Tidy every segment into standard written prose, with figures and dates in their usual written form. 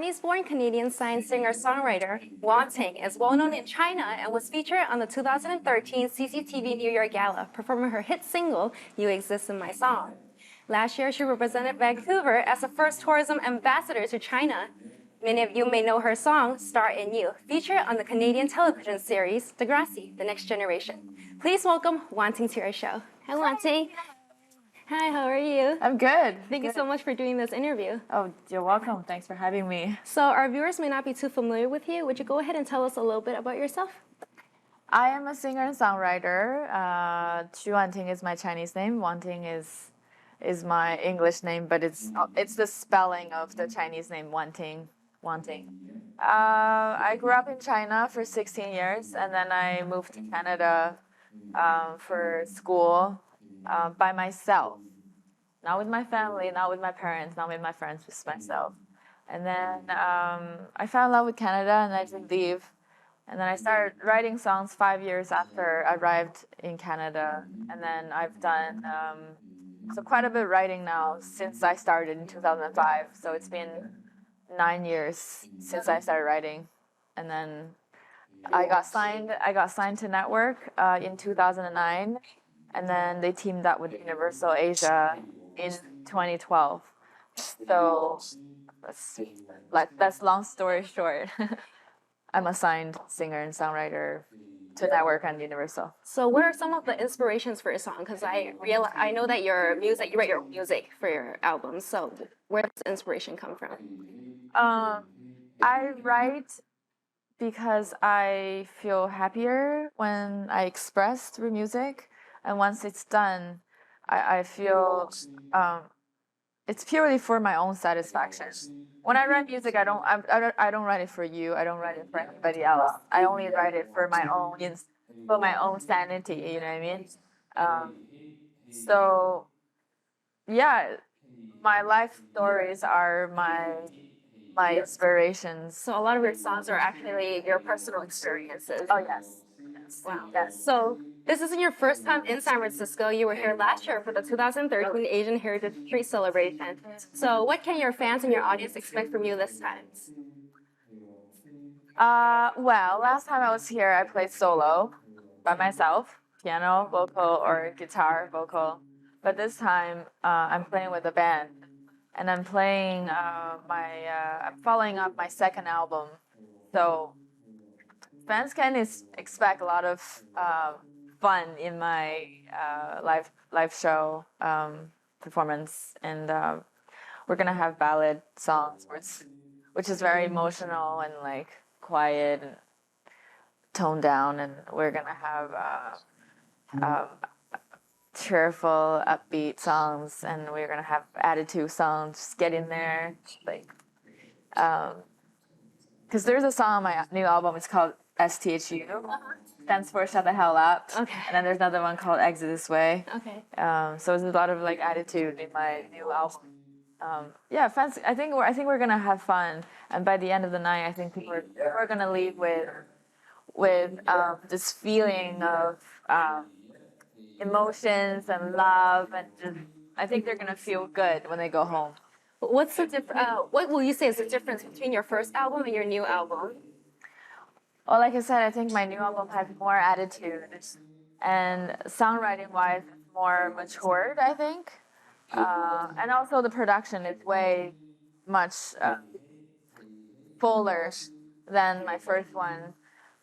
Chinese-born Canadian science singer-songwriter Wanting is well known in China and was featured on the 2013 CCTV New Year Gala, performing her hit single, You Exist in My Song. Last year, she represented Vancouver as the first tourism ambassador to China. Many of you may know her song, Star in You, featured on the Canadian television series, Degrassi, The Next Generation. Please welcome Wanting to our show. Hi, Wanting. Hi, how are you? I'm good. Thank you so much for doing this interview. Oh, you're welcome. Thanks for having me. So our viewers may not be too familiar with you. Would you go ahead and tell us a little bit about yourself? I am a singer and songwriter. Xu Wanting is my Chinese name. Wanting is my English name, but it's the spelling of the Chinese name Wanting. I grew up in China for 16 years, and then I moved to Canada for school by myself. Not with my family, not with my parents, not with my friends, just myself. And then I fell in love with Canada, and I didn't leave. And then I started writing songs 5 years after I arrived in Canada. And then I've done so quite a bit of writing now since I started in 2005. So it's been 9 years since I started writing. And then I got signed to Network in 2009. And then they teamed up with Universal Asia in 2012. So that's long story short. I'm a signed singer and songwriter to Network and Universal. So what are some of the inspirations for your song? Because I know that you write your music for your albums. So where does the inspiration come from? I write because I feel happier when I express through music. And once it's done, I feel it's purely for my own satisfaction. When I write music, I don't write it for you. I don't write it for anybody else. I only write it for my own sanity. You know what I mean? So yeah, my life stories are my inspirations. So a lot of your songs are actually your personal experiences. Oh yes. Wow. Yes. So this isn't your first time in San Francisco. You were here last year for the 2013 Asian Heritage Street celebration. So what can your fans and your audience expect from you this time? Well, last time I was here, I played solo by myself, piano, vocal, or guitar, vocal. But this time, I'm playing with a band, and I'm playing I'm following up my second album. So fans can expect a lot of fun in my live show performance, and we're gonna have ballad songs, which is very emotional and like quiet and toned down, and we're gonna have cheerful, upbeat songs, and we're gonna have attitude songs. Just get in there, like because there's a song on my new album. It's called STHU. Stands for Shut the Hell Up. Okay. And then there's another one called Exit This Way. Okay. So there's a lot of like attitude in my new album. Yeah, fans. I think we're gonna have fun, and by the end of the night, I think we're gonna leave with this feeling of emotions and love, and just I think they're gonna feel good when they go home. What's the what will you say is the difference between your first album and your new album? Well, like I said, I think my new album has more attitude, and songwriting-wise, it's more matured, I think. And also the production is way much fuller than my first one,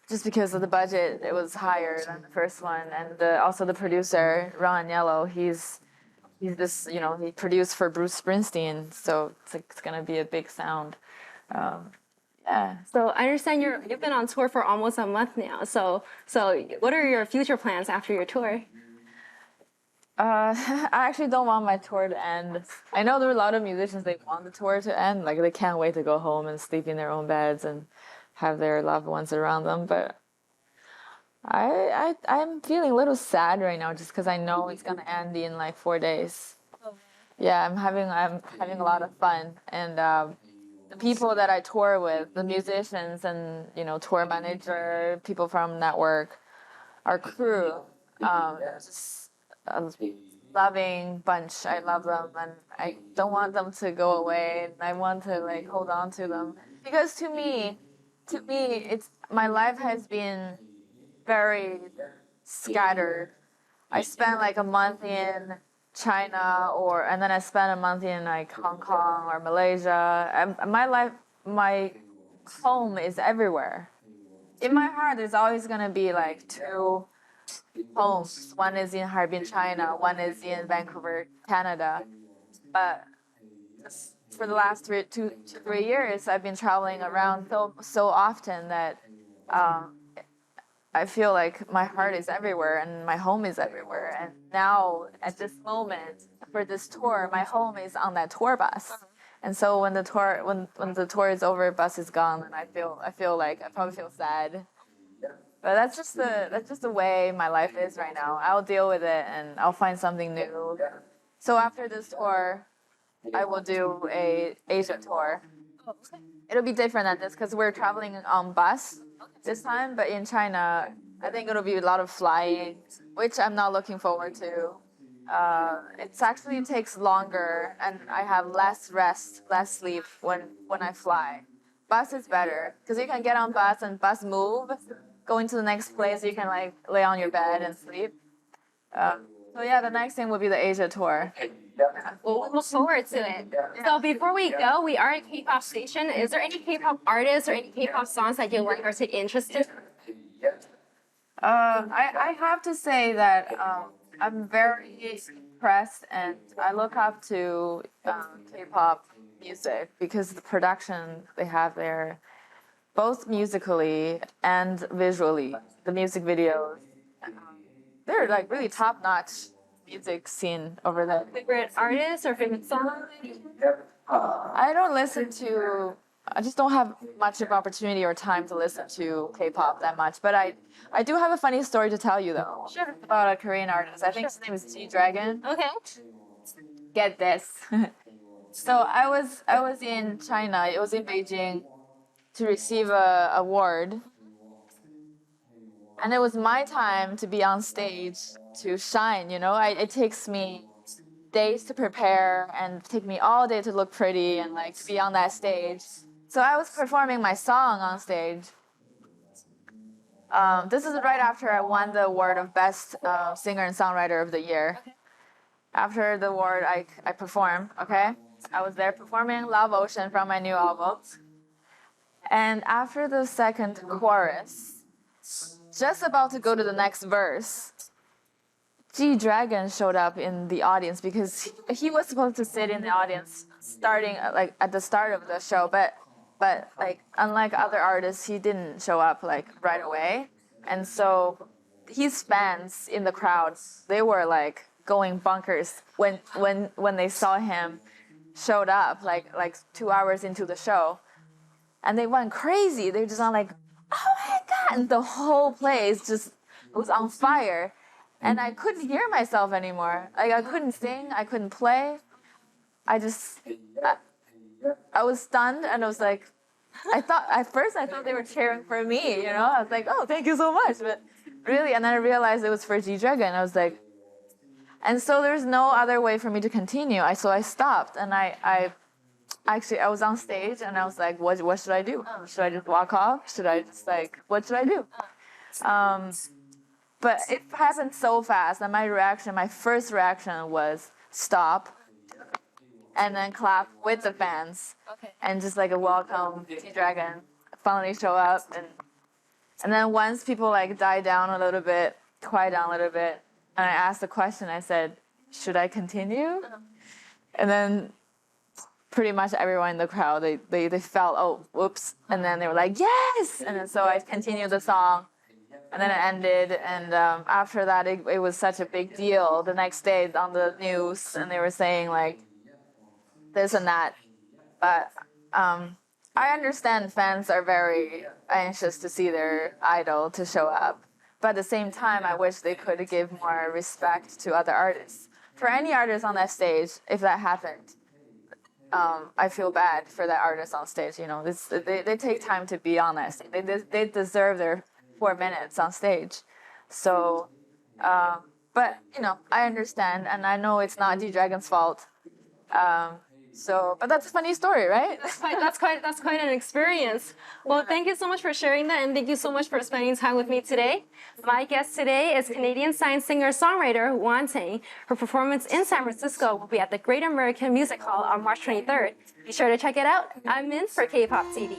just because of the budget. It was higher than the first one, and also the producer, Ron Yellow, he's this, he produced for Bruce Springsteen, so it's gonna be a big sound. Yeah. So I understand you've been on tour for almost a month now. So what are your future plans after your tour? I actually don't want my tour to end. I know there are a lot of musicians, they want the tour to end, like they can't wait to go home and sleep in their own beds and have their loved ones around them. But I'm feeling a little sad right now, just because I know it's gonna end in like 4 days. Yeah, I'm having a lot of fun, and the people that I tour with, the musicians and tour manager, people from Network, our crew, just a loving bunch. I love them, and I don't want them to go away. I want to hold on to them. Because to me, it's my life has been very scattered. I spent like a month in China, and then I spent a month in like Hong Kong or Malaysia. And my home is everywhere. In my heart, there's always gonna be like two homes. One is in Harbin, China. One is in Vancouver, Canada. But for the last 3 years, I've been traveling around so often that I feel like my heart is everywhere and my home is everywhere. And now, at this moment, for this tour, my home is on that tour bus. And so when the tour is over, bus is gone, and I feel like I probably feel sad. But that's just the way my life is right now. I'll deal with it and I'll find something new. So after this tour, I will do a Asia tour. It'll be different than this because we're traveling on bus this time, but in China, I think it'll be a lot of flying, which I'm not looking forward to. It actually takes longer, and I have less rest, less sleep when I fly. Bus is better because you can get on bus and bus move, going to the next place. You can like lay on your bed and sleep. So yeah, the next thing will be the Asia tour. Well, we look forward to it. So before we go, we are a K-pop station. Is there any K-pop artists or any K-pop songs that you like or take interest in? I have to say that I'm very impressed and I look up to K-pop music because the production they have there, both musically and visually, the music videos, they're like really top-notch music scene over there. Favorite artist or favorite song? I just don't have much of opportunity or time to listen to K-pop that much. But I do have a funny story to tell you though. Sure. About a Korean artist. I think his name is G-Dragon. Okay. Get this. So I was in China. It was in Beijing to receive a award. And it was my time to be on stage to shine, you know. It takes me days to prepare and take me all day to look pretty and like to be on that stage. So I was performing my song on stage. This is right after I won the award of Best Singer and Songwriter of the Year. Okay. After the award, I performed, okay? I was there performing Love Ocean from my new album. And after the second chorus, just about to go to the next verse, G-Dragon showed up in the audience because he was supposed to sit in the audience starting like at the start of the show, but like unlike other artists, he didn't show up like right away. And so his fans in the crowd, they were like going bonkers when they saw him showed up like 2 hours into the show. And they went crazy. They just like, oh my God. And the whole place just was on fire. And I couldn't hear myself anymore. Like I couldn't sing, I couldn't play. I was stunned and I was like, at first I thought they were cheering for me, you know? I was like, oh, thank you so much. But really, and then I realized it was for G-Dragon. I was like, and so there's no other way for me to continue. So I stopped and I was on stage and I was like, what should I do? Should I just walk off? Should I just like, what should I do? But it happened so fast that my first reaction was stop and then clap with the fans. Okay. And just like a welcome G-Dragon finally show up. And then once people like quiet down a little bit, and I asked the question, I said, should I continue? And then pretty much everyone in the crowd, they felt, oh, whoops. And then they were like, yes! And then so I continued the song. And then it ended, and after that, it was such a big deal. The next day on the news, and they were saying like this and that. But I understand fans are very anxious to see their idol to show up. But at the same time, I wish they could give more respect to other artists. For any artist on that stage, if that happened, I feel bad for that artist on stage. You know, they take time to be on that stage. They deserve their 4 minutes on stage. So, but you know, I understand, and I know it's not G-Dragon's fault. So, but that's a funny story, right? That's quite an experience. Well, thank you so much for sharing that, and thank you so much for spending time with me today. My guest today is Canadian science singer-songwriter Wan Ting. Her performance in San Francisco will be at the Great American Music Hall on March 23rd. Be sure to check it out. I'm Min for Kpop-TV.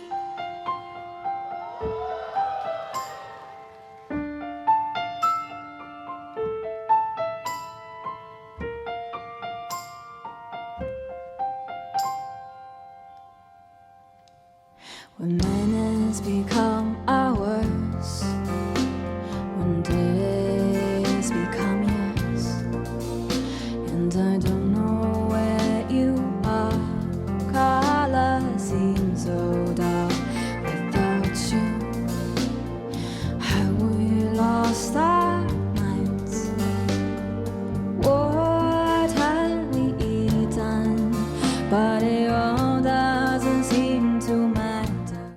When minutes become hours, when days become years, and I don't know where you are. Color seems so dark without you. Have we lost our minds? What have we eaten? But it